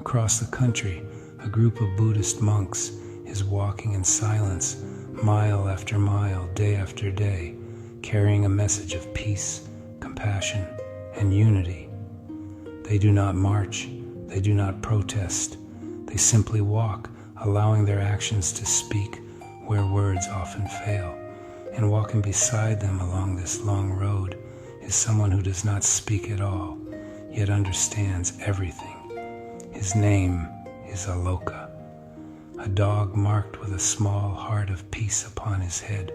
Across the country, a group of Buddhist monks is walking in silence, mile after mile, day after day, carrying a message of peace, compassion, and unity. They do not march, they do not protest, they simply walk, allowing their actions to speak where words often fail. And walking beside them along this long road is someone who does not speak at all, yet understands everything. His name is Aloka, a dog marked with a small heart of peace upon his head,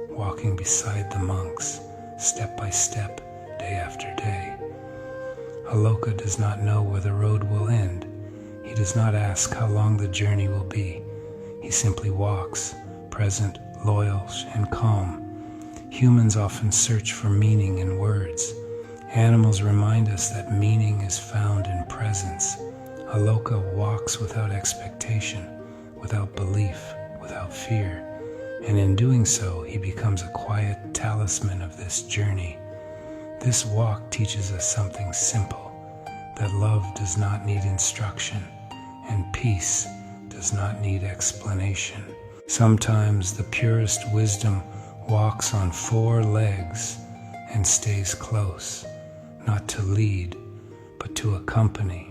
walking beside the monks, step by step, day after day. Aloka does not know where the road will end. He does not ask how long the journey will be. He simply walks, present, loyal, and calm. Humans often search for meaning in words. Animals remind us that meaning is found in presence. Aloka walks without expectation, without belief, without fear, and in doing so, he becomes a quiet talisman of this journey. This walk teaches us something simple, that love does not need instruction, and peace does not need explanation. Sometimes the purest wisdom walks on 4 legs and stays close, not to lead, but to accompany.